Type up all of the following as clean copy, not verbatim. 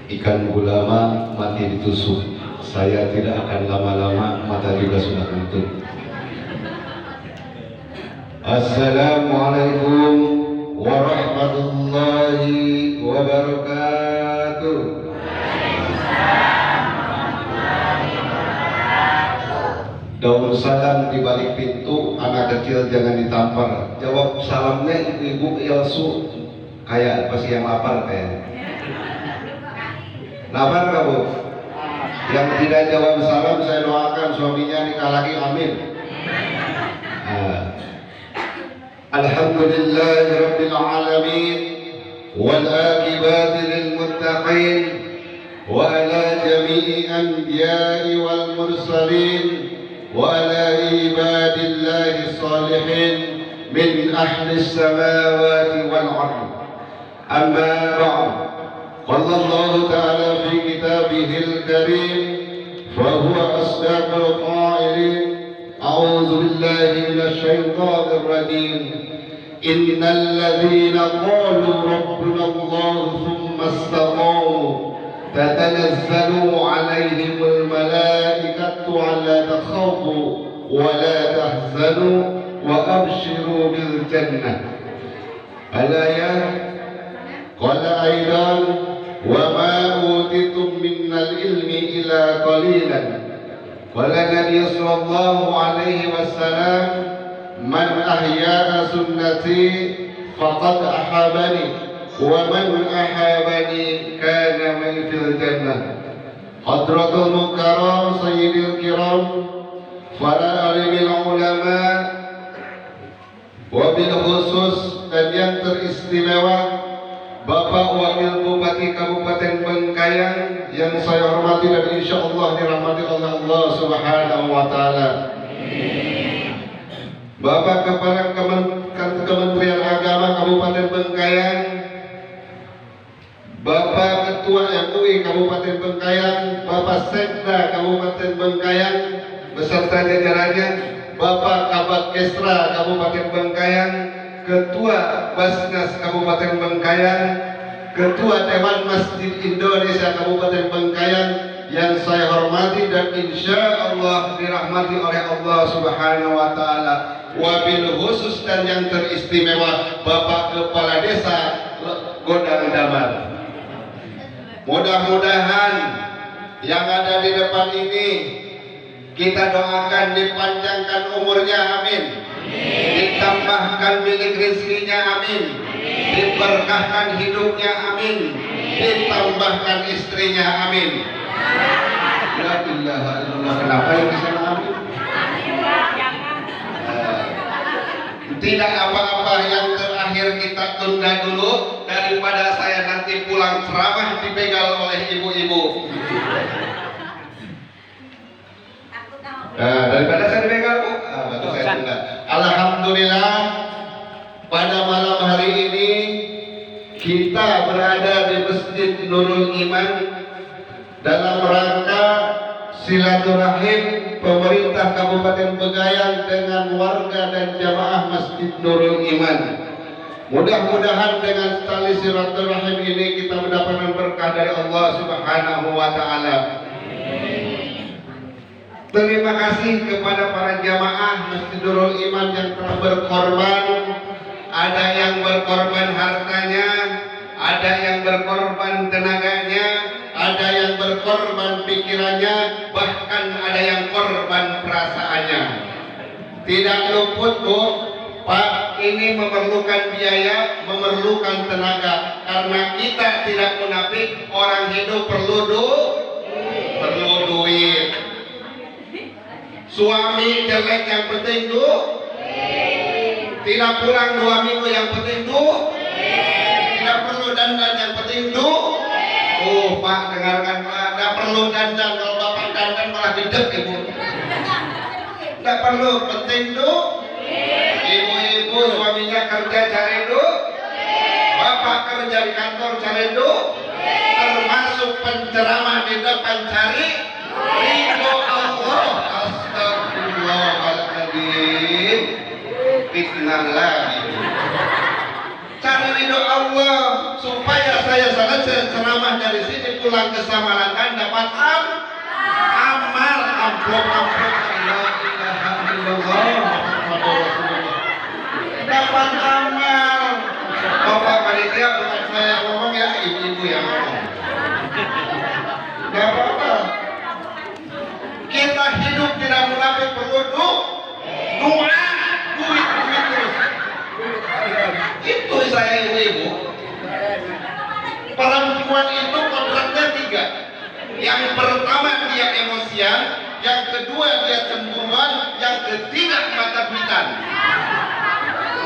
Ikan gulama mati ditusuk. Saya tidak akan lama-lama, mata juga sudah ngantuk. Assalamualaikum warahmatullahi wabarakatuh. Daun salam di balik pintu, anak kecil jangan ditampar. Jawab salamnya ibu-ibu Ilsu, kayak pasti yang lapar kayaknya. Lapar kamu? Yang tidak jawab salam saya doakan suaminya nikah lagi, amin. Alhamdulillahirabbil alamin wal aqibatu lil muttaqin wa ala jami'i anbiya'i wal mursalin wa ala ibadillahi salihin min ahli samawati wal ardh. Amma ba'd. قال الله تعالى في كتابه الكريم فهو أصدق القائلين أعوذ بالله من الشيطان الرجيم إن الذين قالوا ربنا الله ثم استقاموا تتنزل عليهم الملائكة ألا تخافوا ولا تحزنوا وأبشروا بالجنة. الآية. قال أيضا وما أوتيتم من العلم إلا قليلا. قال النبي صلى الله عليه وسلم من أحيا سنتي فقد أحبني ومن أحبني كان معي في الجنة. حضرة المكرم سيد الكرام para alim ulama, wabil khusus dan yang teristimewa Bapak Wakil Bupati Kabupaten Bengkayang yang saya hormati dan insya Allah dirahmati oleh Allah Subhanahu wa Ta'ala. Bapak Kepala Kementerian Agama Kabupaten Bengkayang, Bapak Ketua MUI Kabupaten Bengkayang, Bapak Sekda Kabupaten Bengkayang beserta jajarannya, Bapak Kabak Kesra Kabupaten Bengkayang, Ketua Basnas Kabupaten Bengkayang, Ketua Dewan Masjid Indonesia Kabupaten Bengkayang yang saya hormati dan insya Allah dirahmati oleh Allah Subhanahu wa Ta'ala. Wabil khusus dan yang teristimewa Bapak Kepala Desa Godang Damar. Mudah-mudahan yang ada di depan ini kita doakan dipanjangkan umurnya, amin. Ditambahkan milik rezekinya, amin. Diberkahkan hidupnya, amin. Ditambahkan istrinya, amin. La ilaha illallah. Kenapa yang bisa amin? Tidak apa-apa, yang terakhir kita tunda dulu daripada saya nanti pulang ceramah dibegal oleh ibu-ibu. Daripada saya dibegal, bagus saya tunda. Alhamdulillah, pada malam hari ini kita berada di Masjid Nurul Iman dalam rangka silaturahim pemerintah Kabupaten Bengkayang dengan warga dan jamaah Masjid Nurul Iman. Mudah-mudahan dengan tali silaturahim ini kita mendapatkan berkah dari Allah Subhanahu wa Ta'ala. Terima kasih kepada para jamaah Masjid Nurul Iman yang telah berkorban. Ada yang berkorban hartanya, ada yang berkorban tenaganya, ada yang berkorban pikirannya, bahkan ada yang korban perasaannya. Tidak luput, Bu, Pak, ini memerlukan biaya, memerlukan tenaga. Karena kita tidak munafik, orang hidup perlu duit. Suami jelek yang penting tidak pulang 2 minggu yang penting tidak perlu dandan yang penting Pak, dengarkan Pak, tidak perlu dandan. Kalau Bapak dandan malah gede, Ibu. Tidak perlu, penting ibu-ibu suaminya kerja cari Bapak kerja di kantor cari termasuk penceramah di depan cari ridho Allah. Astagfirullahaladzim, fitnah lagi. Cari ridho Allah supaya saya selesai ceramah dari sini pulang pulang ke Samalangan dapat amal amplop. Dapat amal. Bapak panitia bukan saya ngomong ya, ibu-ibu yang ngomong. Gak apa-apa. Kita hidup tidak munafik, perlu doa, duit terus. Itu saya ibu-ibu. Perempuan itu kodratnya 3. Yang pertama dia emosian, yang kedua dia cemburuan, yang ketiga mata-mataan.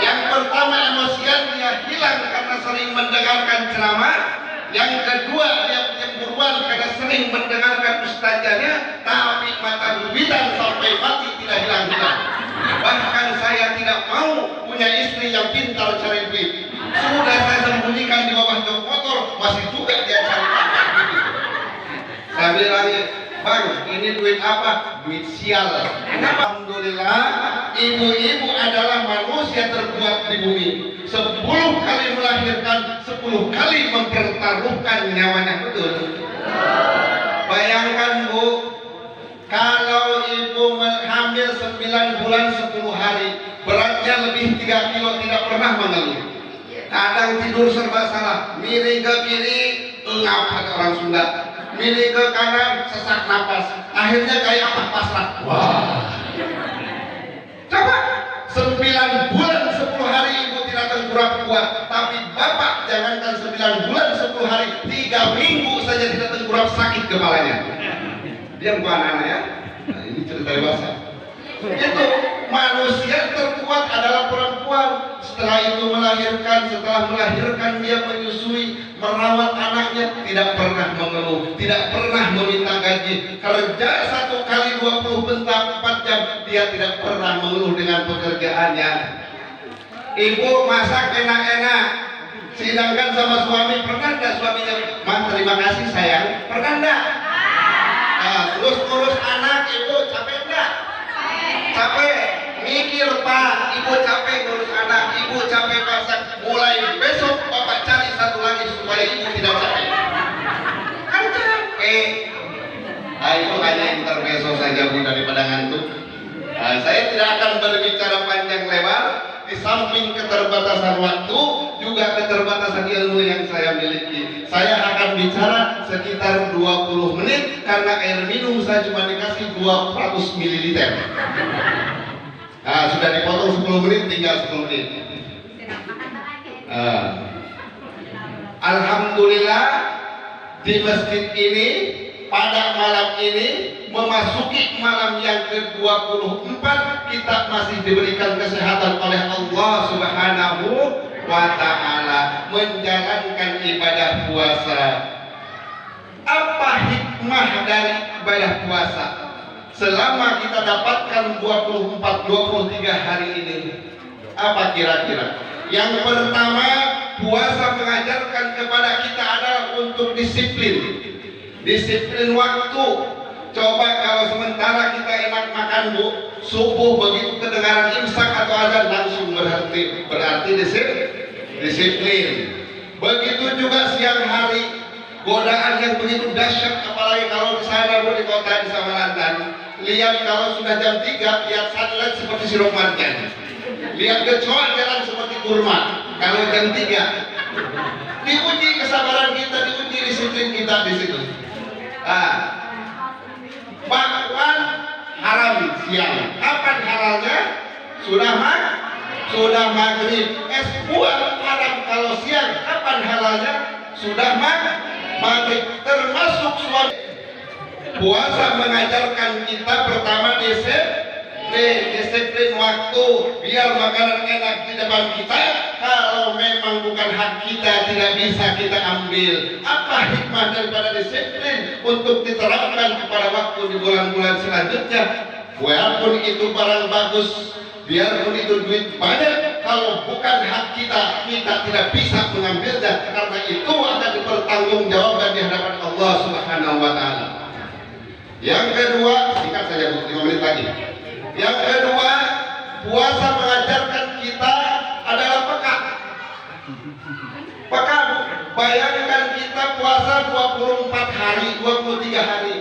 Yang pertama emosian, dia hilang karena sering mendengarkan ceramah. Yang kedua dia cemburuan karena sering mendengarkan ustazahnya, tapi mata berbitan sampai mati tidak hilang-hilang. Bahkan saya tidak mau punya istri yang pintar cari duit. Sudah saya sembunyikan di bawah jok motor, masih juga dia cari duit. Saya bilang, Bang, ini duit apa? Duit sial. Alhamdulillah, ibu-ibu adalah manusia terkuat di bumi. 10 kali melahirkan, 10 kali mempertaruhkan nyawanya, betul? Bayangkan Bu, kalau ibu hamil 9 bulan 10 hari, beratnya lebih 3 kilo, tidak pernah mengeluh. Kadang tidur serba salah, miring ke kiri, engap kata orang Sunda, miring ke kanan, sesak napas, akhirnya kayak apa? Pasrah. Wah. Coba 9 bulan 10 hari ibu tidak tengkurap kuat, tapi bapak jangankan 9 bulan 10 hari, 3 minggu saja tidak tengkurap, sakit kepalanya. Diam Bu anak-anak ya. Nah, ini cerita dewasa. Itu manusia terkuat adalah perempuan. Setelah itu melahirkan, setelah melahirkan dia menyusui, merawat anaknya, tidak pernah mengeluh, tidak pernah meminta gaji. Kerja 1 kali 20 bentar 4 jam, dia tidak pernah mengeluh dengan pekerjaannya. Ibu masak enak-enak, sedangkan sama suami, pernah enggak suaminya, "Mas terima kasih sayang," pernah enggak? Nah, terus urus anak, ibu capek enggak? Capek. Mikir Pak, ibu capek ngurus anak, ibu capek masak. Mulai besok bapak cari satu lagi supaya ibu tidak capek. Kan capek. Nah, itu hanya intermezzo saja Bu daripada ngantuk. Nah, saya tidak akan berbicara panjang lebar. Di samping keterbatasan waktu, juga keterbatasan ilmu yang saya miliki. Saya akan bicara sekitar 20 menit karena air minum saya cuma dikasih 200 ml. Nah, sudah dipotong 10 menit, tinggal 10 menit. Alhamdulillah di masjid ini pada malam ini memasuki malam yang ke-24, kita masih diberikan kesehatan oleh Allah Subhanahu wa Ta'ala menjalankan ibadah puasa. Apa hikmah dari ibadah puasa? Selama kita dapatkan 24-23 hari ini, apa kira-kira? Yang pertama, puasa mengajarkan kepada kita adalah untuk disiplin. Disiplin waktu. Coba kalau sementara kita enak makan Bu, subuh begitu kedengaran imsak atau azan langsung berarti disiplin. Begitu juga siang hari, godaan yang begitu dahsyat, apalagi kalau di sana Bu, di kota di Samalangan. Lihat kalau sudah jam 3, lihat sunlight seperti sirup marjan. Lihat kecoa jalan seperti kurma. Kalau jam 3, diuji kesabaran kita, diuji disiplin kita di situ. Bakwan haram siang. Kapan halalnya? Sudah maghrib. Es buah haram kalau siang. Kapan halalnya? Sudah maghrib. Termasuk suami. Puasa mengajarkan kita pertama disiplin waktu, biar makanan enak di depan kita. Kalau memang bukan hak kita, tidak bisa kita ambil. Apa hikmah daripada disiplin untuk diterapkan kepada waktu di bulan-bulan selanjutnya? Walaupun itu barang bagus, biarpun itu duit banyak, kalau bukan hak kita, kita tidak bisa mengambilnya, karena itu akan dipertanggungjawabkan di hadapan Allah Subhanahu wa Ta'ala. Yang kedua, singkat saja Bu, 5 menit lagi. Yang kedua, puasa mengajarkan kita adalah peka. Peka Bu, bayangkan kita puasa puasa 24 hari, 23 hari.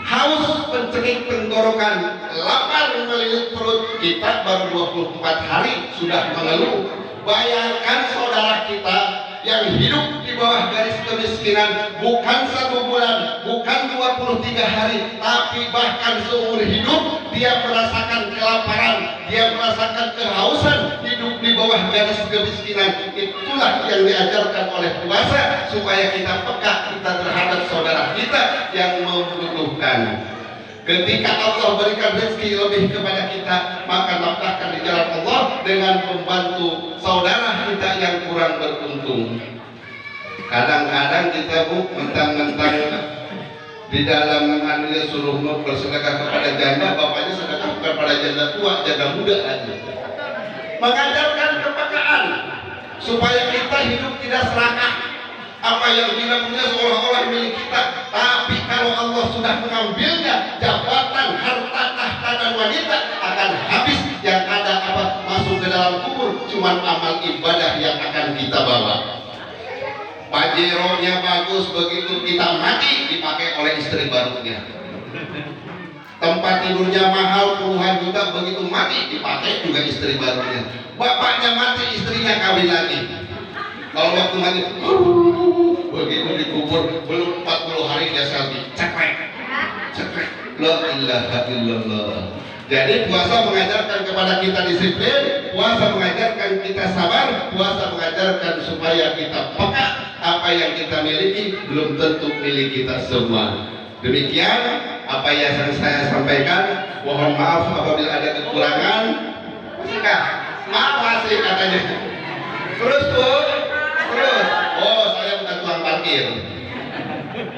Haus mencekik tenggorokan, lapar melilit perut, kita baru 24 hari sudah mengeluh. Bayangkan saudara kita yang hidup di bawah garis kemiskinan bukan 1 bulan, bukan 23 hari, tapi bahkan seumur hidup dia merasakan kelaparan, dia merasakan kehausan, hidup di bawah garis kemiskinan. Itulah yang diajarkan oleh puasa, supaya kita peka kita terhadap saudara kita yang membutuhkan. Ketika Allah berikan rezeki lebih kepada kita, maka nafkahkan di jalan Allah dengan membantu saudara kita yang kurang beruntung. Kadang-kadang kita mentang-mentang di dalam anunya suruh bersedekah kepada janda, bapaknya sedekah kepada janda tua, janda muda aja. Mengajarkan kepekaan supaya kita hidup tidak serakah. Apa yang kita punya seolah-olah milik kita, tapi kalau Allah sudah mengambilnya, jabatan, harta, tahta, dan wanita akan habis. Yang ada apa? Masuk ke dalam kubur, cuman amal ibadah yang akan kita bawa. Pajeronya bagus, begitu kita mati dipakai oleh istri barunya. Tempat tidurnya mahal puluhan juta, begitu mati dipakai juga istri barunya. Bapaknya mati, istrinya kawin lagi. Kalau waktu mati, begitu dikubur belum 40 hari dia selfie, cekrek. La ilaha illallah. Jadi puasa mengajarkan kepada kita disiplin, puasa mengajarkan kita sabar, puasa mengajarkan supaya kita peka apa yang kita miliki belum tentu milik kita semua. Demikian apa yang saya sampaikan. Mohon maaf apabila ada kekurangan. Masihkah? Masih katanya. Terus Bu. Terus, oh saya bukan tukang parkir.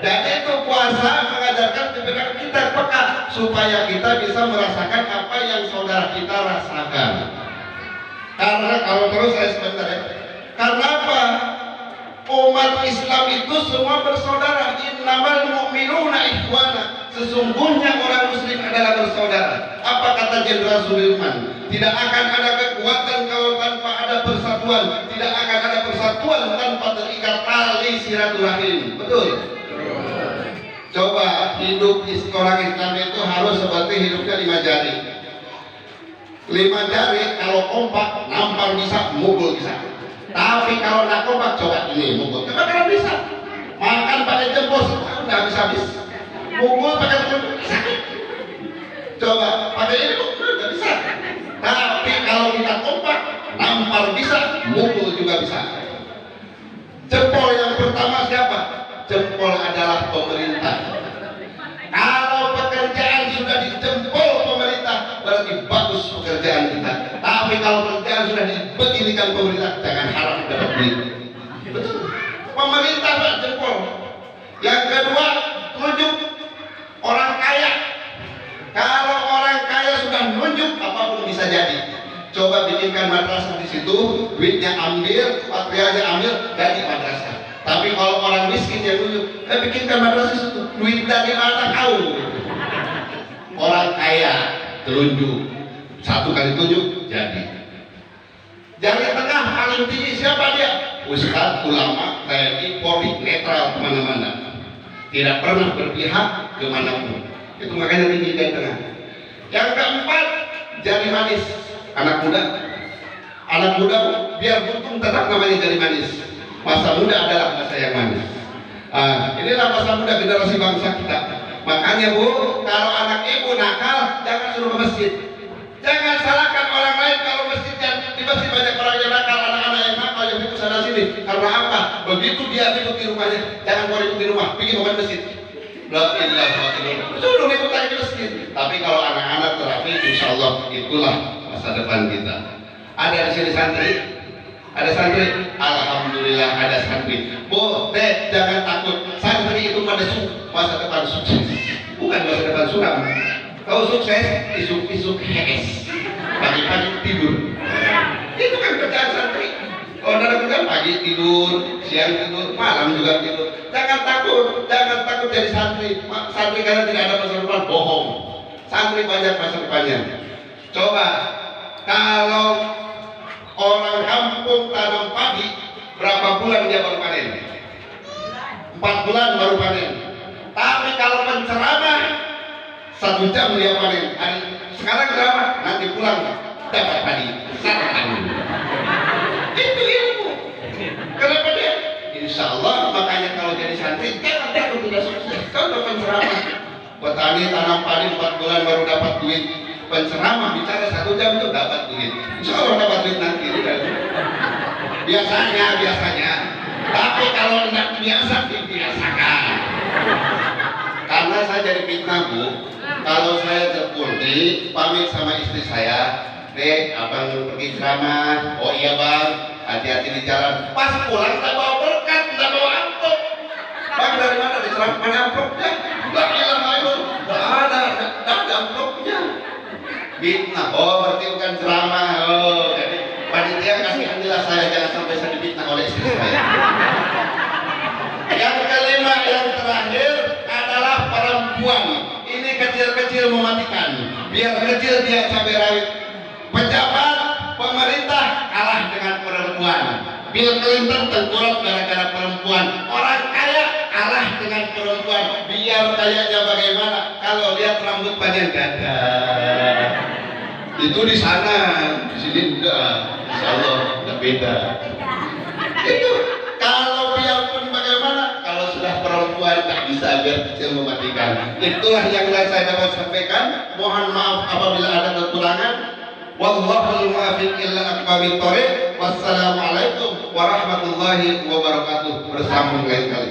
Jadi itu puasa mengajarkan kepada kita peka supaya kita bisa merasakan apa yang saudara kita rasakan. Karena kalau terus saya sebentar ya. Karena apa? Umat Islam itu semua bersaudara. Innamal mu'minuna ikhwana. Sesungguhnya orang muslim adalah bersaudara. Apa kata Jenderal Sudirman? Tidak akan ada kekuatan kalau tanpa ada persatuan. Tidak akan ada persatuan tanpa terikat tali silaturahim. Betul? Coba hidup orang Islam itu harus seperti hidupnya 5 jari. 5 jari kalau kompak nampar bisa, mukul bisa. Tapi kalau nggak kompak, coba ini mukul. Coba kalian bisa. Makan pakai jempol udah habis-habis. Mukul pakai jempol sakit. Coba pakai ini udah bisa. Tapi kalau kita kompak, nampar bisa, mukul juga bisa. Jempol yang pertama siapa? Jempol adalah pemerintah. Kalau pekerjaan sudah dijempol pemerintah, berarti bagus pekerjaan kita. Tapi kalau pekerjaan sudah dibeginikan pemerintah, jangan harap dapat duit. Betul. Pemerintah Pak jempol. Yang kedua, tunjuk orang kaya. Kalau orang kaya sudah nunjuk, apapun bisa jadi. Coba bikinkan madrasah di situ, duitnya ambil, materialnya ambil, jadi madrasah. Tapi kalau orang miskin yang nunjuk, bikinkan madrasah di situ, duit dari mana kau? Orang kaya telunjuk, 1 kali tunjuk jadi. Jari tengah paling tinggi siapa dia? Ustadz, ulama, TNI, Polri, netral kemana-mana, tidak pernah berpihak kemanapun. Itu makanya tinggi jari tengah. Yang keempat, jari manis. Anak muda biar buntung tetap namanya jari manis. Masa muda adalah masa yang manis. Inilah masa muda generasi bangsa kita. Makanya Bu, kalau anak ibu nakal, jangan suruh ke masjid. Jangan salahkan orang lain kalau masjid di masjid banyak orang yang nakal, anak-anak yang nakal yang ikut sana sini. Karena apa? Begitu dia ikut di rumahnya, jangan kau ikut di rumah, bikin bukan masjid. La ilaha illallah. Suruh ikut lagi ke masjid. Tapi kalau anak-anak terapi, insya Allah itulah masa depan kita. Ada di sini santri? Ada santri? Alhamdulillah ada santri. Bu, Dek, jangan takut. Santri itu masa depan sukses. Bukan masa depan suram. Kau sukses, isuk-isuk hees. Pagi-pagi tidur. Itu kan kerjaan santri. Kalau ada kerjaan pagi tidur, siang tidur, malam juga tidur. Jangan takut jadi santri. Santri karena tidak ada masa depan, bohong. Santri banyak masa depannya. Coba, kalau orang kampung tanam padi, berapa bulan dia baru panen? 4 bulan baru panen. Tapi kalau penceramah 1 jam dia panen. Sekarang ceramah, nanti pulang dapat padi. Itu ilmu. Kenapa dia? Insya Allah, makanya kalau jadi santri jangan takut tidak sukses. Kalau penceramah, petani tanam padi 4 bulan baru dapat duit. Penceramah bicara 1 jam itu dapat duit. Insya Allah dapat duit nanti. Biasanya. Tapi kalau tidak biasa, dibiasakan. Karena saya jadi fitnah, Bu. Kalau saya terpundi, pamit sama istri saya, Dek, abang pergi ceramah. Oh iya bang, hati-hati di jalan. Pas pulang tak bawa berkat, tak bawa amplop. Bang dari mana? Di ceramah mana amplopnya? Gak hilang ayo. Gak ada amplopnya. Fitnah. Oh berarti bukan ceramah. Oh jadi panitia kasihanilah saya, jangan sampai saya difitnah oleh istri saya. Yang kelima, yang terakhir adalah perempuan. Ini kecil-kecil mematikan. Biar kecil dia cabai rawit. Pejabat, pemerintah kalah dengan perempuan. Bill Clinton tengkurap gara-gara perempuan. Orang kaya kalah dengan perempuan. Biar kayaknya bagaimana? Kalau lihat rambut panjang dada. Itu di sana, di sini enggak. Insya Allah enggak beda. Itu kalau biarpun bagaimana, kalau sudah perempuan tak bisa biar kecil mematikan. Itulah yang saya dapat sampaikan. Mohon maaf apabila ada kekurangan. Wallahul muwaffiq ila aqwamit thoriq. Wassalamualaikum warahmatullahi wabarakatuh. Bersambung lain kali.